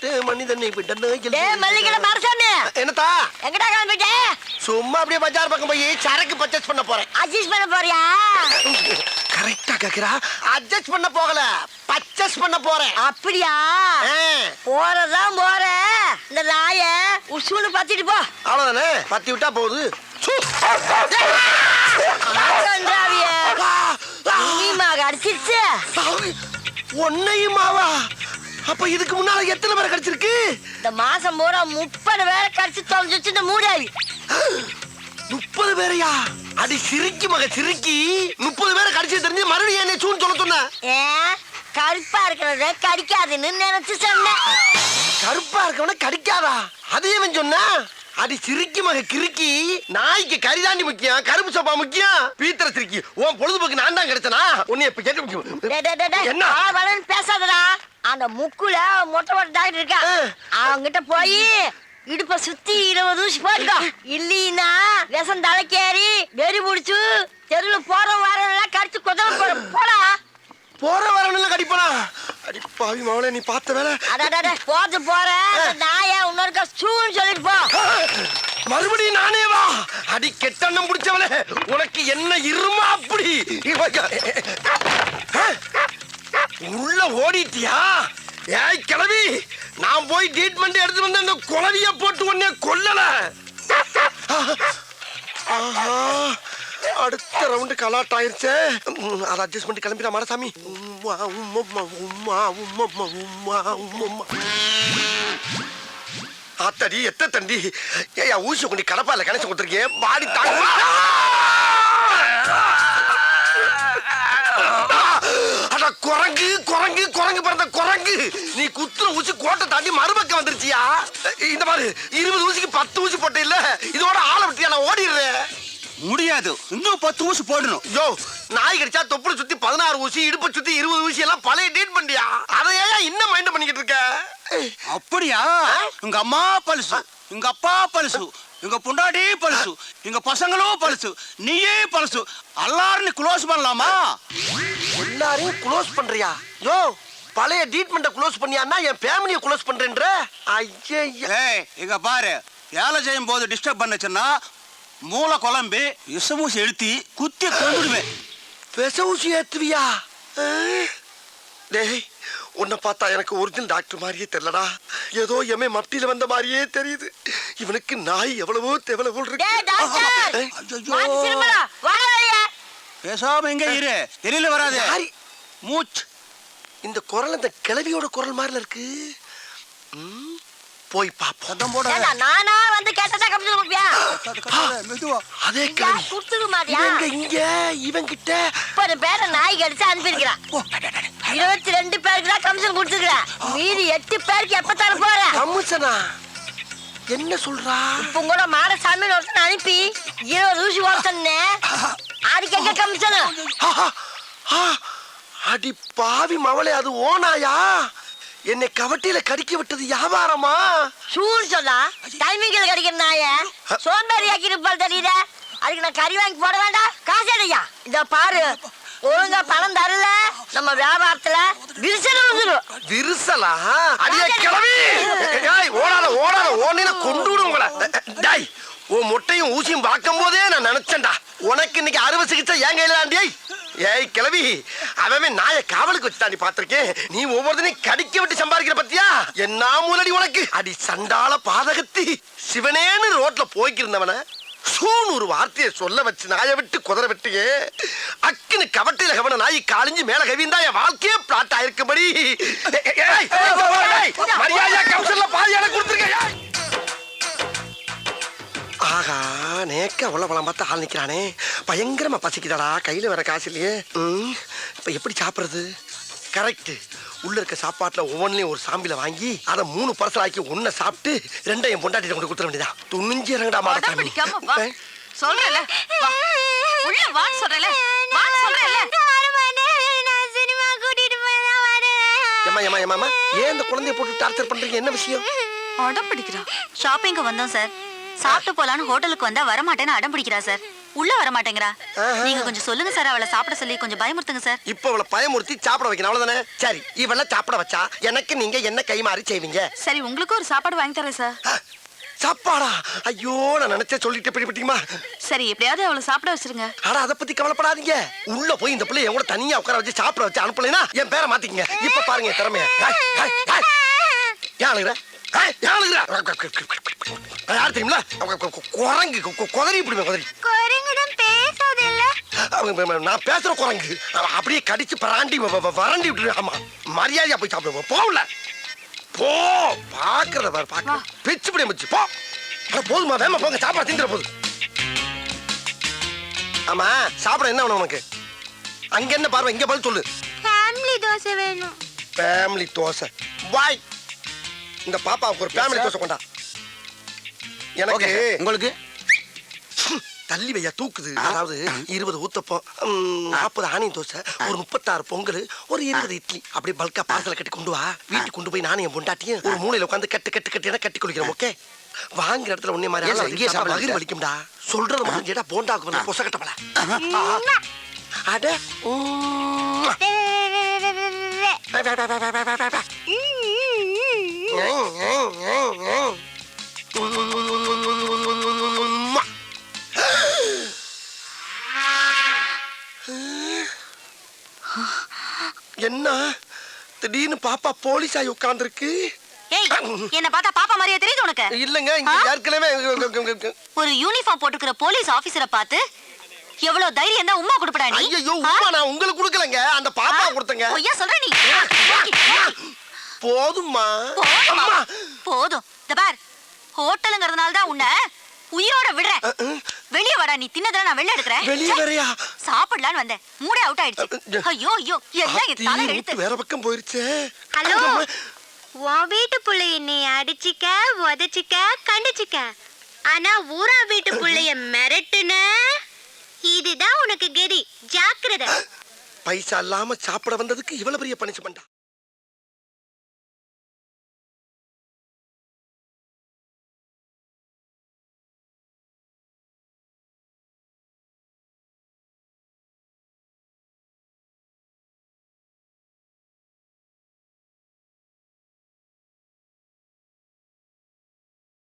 விட்டு மனிதனை விட்டு என்னத்தா எங்கடா கிளம்பிட்டே? சும்மா அப்படியே பஜார் பக்கம் போய் சரக்கு பர்ச்சேஸ் பண்ண போறேன். அட்ஜஸ்ட் பண்ண போறியா? கரெக்டா கேக்குறா. அட்ஜஸ்ட் பண்ண போகல, பர்ச்சேஸ் பண்ண போறேன். அப்படியா? போறதான் போற. இந்த நாய உசுன்னு பத்திட்டு போ. அவ்வளவுதானே, பத்தி விட்டா போகுது. அடிச்சிருச்சு ஒன்னையுமாவா? அப்ப இதுக்கு முன்னால எத்தனை பேரை கடிச்சிருக்கு? இந்த மாசம் பூரா 30 பேரை கடிச்சு தொலைஞ்சிச்சு இந்த மூடாவி. 30 பேரையா? அடி சிரிக்கி மக சிரிக்கி. 30 பேரை கடிச்சு தெரிஞ்சு மறுபடியும் என்ன சூன்னு சொல்ல சொன்ன? கருப்பா இருக்கிறத கடிக்காதுன்னு நினைச்சு சொன்னேன். கருப்பா இருக்கவன கடிக்காதா? அதையே சொன்ன? அடி சிரிக்கி மக கிறுக்கி. நாய்க்கு கரிதாண்டி முக்கியம், கருப்பு சோப்பா முக்கியம். பீத்தர சிரிக்கி. உன் பொழுதுபோக்கு நான் தான் கிடைச்சனா? உன்னை இப்ப கேட்க முக்கியம். என்ன பேசாதடா. அந்த முக்குல மொட்டை மொட்டை டாக்டர் இருக்கா, அவங்கிட்ட போய் இடுப்ப சுத்தி 20 ஊசி போட்டுக்கோ. இல்லீனா விஷம் தலைக்கேறி வெறி முடிச்சு தெருவுல போற வாரம் கடிச்சு கொதல போற. போடா. போற வரணும் கடிப்பனா? அடி பாவி மவளே, நீ பார்த்த வேலை. அடடட போது போற. நாய இன்னொருக்கா சூன்னு சொல்லிட்டு போ. மறுபடியும் நானே வா? அடி கெட்டண்ணம் பிடிச்சவளே, உனக்கு என்ன இருமா அப்படி? உள்ள ஓடிட்டியா? ஏய் கிளவி, நான் போய் ட்ரீட்மெண்ட் எடுத்து வந்து அந்த குளவிய போட்டு உடனே கொல்லல. ஆஹா, அடுத்த ரவுண்டு கலாட் ஆயிருச்சே. அதை அட்ஜஸ்ட் பண்ணி கிளம்பிடா மாடசாமி. ஆத்தடி எத்த தண்டி. ஏயா ஊசி கொண்டு கடப்பால கணச்சு கொடுத்துருக்கேன். பாடி தாங்க. குரங்கு குரங்கு குரங்கு பிறந்த குரங்கு. நீ குத்துற ஊசி கோட்டை தாண்டி மறுபக்கம் வந்துருச்சியா? இந்த மாதிரி 20 ஊசிக்கு 10 ஊசி போட்ட இல்ல, இதோட ஆளை விட்டியா? நான் ஓடிடுறேன். முடியாது, இன்னும் 10 ஊசி போடணும். யோ, நாய் கடிச்சா தொப்புளை சுத்தி 16 ஊசி, இடுப்பை சுத்தி 20 ஊசி எல்லாம் பழைய டேட் பண்ணியா? அதையா இன்னும் மைண்ட் பண்ணிக்கிட்டு இருக்க? அப்படியா? உங்க அம்மா பழுசு, உங்க அப்பா பழுசு, எங்க பொண்டாடி பழுசு, எங்க பசங்களும் பழுசு, நீயே பழுசு. எல்லாரும் க்ளோஸ் பண்ணலாமா? எல்லாரையும் க்ளோஸ் பண்றியா? யோ, பழைய ட்ரீட்மெண்ட்டை க்ளோஸ் பண்ணியான்னா என் ஃபேமிலியை க்ளோஸ் பண்றேன்ற? ஐயா, இங்க பாரு, வேலை செய்யும் போது டிஸ்டர்ப் பண்ணுச்சுன்னா மூளை குழம்பி விஷமூசி எழுத்தி குத்தி கொண்டுடுவேன். விஷமூசி ஏத்துவியா? டேய், உன்னை பார்த்தா எனக்கு ஒரிஜினல் டாக்டர் மாதிரியே தெரியலடா. ஏதோ எமே மத்தியில வந்த மாதிரியே தெரியுது. இவனுக்கு நாய் எவ்வளவோ தேவல போல் இருக்கு. பேசாம எங்க இரு, தெரியல வராது மூச்சு. இந்த குரல் இந்த கிளவியோட குரல் மாதிரில இருக்கு. போய் பாப்போம். நானா வந்து கேட்டதா கமிஷன் கொடுப்பியா? அதே கிளவி கொடுத்துக்க மாட்டியா? இங்க இவன் கிட்ட 30 பேரை நாய் கடிச்சு அனுப்பியிருக்கிறான். 22 பேருக்கு தான் கமிஷன் கொடுத்துருக்கிறேன். மீதி 8 பேருக்கு எப்ப தர போற? கமிஷனா? என்ன சொல்றா? இப்ப கூட மாடசாமி ஒருத்தன் அனுப்பி 20 ஊசி ஓட்டனே. அதுக்கு எங்க கமிஷன்? அடி பாவி மவளே, அது ஓனாயா? என்னை கவட்டியில கடிக்க விட்டது வியாபாரமா? சூடு சொன்னா டைமிங்ல கடிக்கிற நாய சோம்பேறி ஆக்கி இருப்பாள் தெரியுத. அதுக்கு நான் கறி வாங்கி போட வேண்டாம்? காசு இல்லையா? இத பாரு, ஒழுங்கா பணம் தரல நம்ம வியாபாரத்துல விரிசல் வந்துடும். விரிசலா? அடியே கிளவி, ஓடாத ஓடாத, ஓடின கொண்டு விடும் உங்களை. டாய், உன் முட்டையும் ஊசியும் பார்க்கும் போதே நான் நினைச்சேன்டா, உனக்கு இன்னைக்கு அறுவை சிகிச்சை ஏன் கையில ஆண்டியை? ஏய் கிளவி, அவன் நாயை காவலுக்கு வச்சு தாண்டி பாத்திருக்கேன். நீ ஒவ்வொருத்தனையும் கடிக்க விட்டு சம்பாதிக்கிற பத்தியா? என்ன மூலடி உனக்கு? அடி சண்டால பாதகத்தி. சிவனேன்னு ரோட்ல போய்க்கிருந்தவன சூன்னு ஒரு வார்த்தையை சொல்ல வச்சு நாயை விட்டு குதிரை விட்டியே. அக்குன்னு கவட்டையில கவன நாய் காலிஞ்சு மேல கவிந்தா என் வாழ்க்கையே பிளாட் ஆயிருக்கும்படி. மரியாதையா கமிஷன்ல பாதியான கொடுத்துருக்க. ஆகா, நேக்க அவ்வளவு பழம் பார்த்து ஆள் நிக்கிறானே. பயங்கரமா பசிக்குதாடா, கையில வர காசு இல்லையே. இப்ப எப்படி சாப்பிடுறது? கரெக்ட், உள்ள இருக்க சாப்பாட்டுல ஒவ்வொன்றையும் ஒரு சாம்பில வாங்கி அதை 3 பர்சல் ஆக்கி ஒன்ன சாப்பிட்டு 2 என் பொண்டாட்டி கொண்டு கொடுத்துட வேண்டியதா. துணிஞ்சு இறங்கடா மாடா. சொல்றேல உள்ள வா, சொல்றேல வா, சொல்றேல. சினிமா கூட்டிட்டு போறேன். ஏமா ஏன் இந்த குழந்தைய போட்டு டார்ச்சர் பண்றீங்க? என்ன விஷயம்? அடம் பிடிக்கிறா. ஷாப்பிங்க்கு வந்தோம் சார். சாப்பிட்டு போலான்னு ஹோட்டலுக்கு வந்தா வரமாட்டேன்னு அடம் பிடிக்கிறா சார். உள்ள வர மாட்டேங்கிறா. நீங்க கொஞ்சம் சொல்லுங்க சார், அவளை சாப்பிட சொல்லி கொஞ்சம் பயமுறுத்துங்க சார். இப்ப அவளை பயமுறுத்தி சாப்பிட வைக்கணும் அவ்வளவுதானே. சரி, இவள சாப்பிட வச்சா எனக்கு நீங்க என்ன கைமாறி செய்வீங்க? சரி, உங்களுக்கு ஒரு சாப்பாடு வாங்கி தரேன் சார். சாப்பாடா? ஐயோ, நான் நினைச்ச சொல்லிட்டு பிடிப்பட்டீங்களா? சரி, எப்படியாவது அவளை சாப்பிட வச்சிருங்க. ஆனா அதை பத்தி கவலைப்படாதீங்க. உள்ள போய் இந்த பிள்ளை என் கூட தனியா உட்கார வச்சு சாப்பிட வச்சு அனுப்பலைன்னா என் பேரை மாத்திக்கங்க. இப்ப பாருங்க என் திறமைய. யாரு தெரியுங்களா? குரங்கு குதறி இப்படி குதறி. நான் பேசுற குரங்கு அப்படியே கடிச்சு பராண்டி வறண்டி விட்டு. ஆமா, மரியாதையா போய் சாப்பிடுவோம். போகல போ, பாக்குறத பாரு, பாக்க பிச்சு பிடி வச்சு போ. போதுமா, வேமா போங்க, சாப்பாடு திங்கிற போது. ஆமா, சாப்பிட என்ன வேணும் உனக்கு? அங்க என்ன பார்வை, இங்க பதில் சொல்லு. ஃபேமிலி தோசை வேணும். ஃபேமிலி தோசை வாய். இந்த பாப்பாவுக்கு ஒரு ஃபேமிலி தோசை கொண்டா. எனக்கு உங்களுக்கு தள்ளி வையா தூக்குது. அதாவது 20 ஊத்தப்பம், 40 ஆனியன் தோசை, ஒரு 36 பொங்கல், ஒரு 20 இட்லி அப்படி பல்கா பார்சல கட்டி கொண்டு வா. வீட்டுக்கு கொண்டு போய் நானும் என் பொண்டாட்டியும் ஒரு மூலையில உட்காந்து கட்டு கட்டு கட்டி கட்டி குளிக்கிறோம். ஓகே, வாங்குற இடத்துல ஒன்னே மாதிரி இங்கே சாப்பிட மகிழ் வலிக்கும்டா. சொல்றது மட்டும் கேட்டா போண்டாக்கு வந்து பொச கட்டப்பல. அட என்ன திடீர்னு பாப்பா போலீஸ் ஆகி உட்கார்ந்துருக்கு? ஏய், என்ன பார்த்தா பாப்பா மாதிரியே தெரியுது உனக்கு? இல்லங்க, இங்க ஏற்கனவே ஒரு யூனிஃபார்ம் போட்டுக்கிற போலீஸ் ஆபீசரை பார்த்து எவ்வளவு தைரியம் தான் உம்மா கொடுப்படா நீ? ஐயோ, உம்மா நான் உங்களுக்கு கொடுக்கலங்க, அந்த பாப்பா கொடுத்தங்க. பொய்யா சொல்ற நீ? போதும்மா. போதுமா? அம்மா. போதும். இந்த பார், ஹோட்டலுங்கிறதுனால தான் உன்னை உயிரோட விடுறேன். வெளிய வாடா, நீ தின்னதெல்லாம் நான் வெளிய எடுக்கிறேன். வெளிய வரையா? சாப்பிடலான்னு வந்தேன், மூடே அவுட் ஆயிடுச்சு. ஐயோ ஐயோ, எல்லாம் என் தலை எழுத்து. வேற பக்கம் போயிருச்சு. ஹலோ, உன் வீட்டு புள்ளைய நீ அடிச்சிக்க, உதச்சிக்க, கண்டிச்சிக்க. ஆனா ஊரா வீட்டு புள்ளைய மிரட்டுன, இதுதான் உனக்கு கெதி. ஜாக்கிரதை. பைசா இல்லாம சாப்பிட வந்ததுக்கு இவ்வளவு பெரிய பனிஷ்மெண்டா?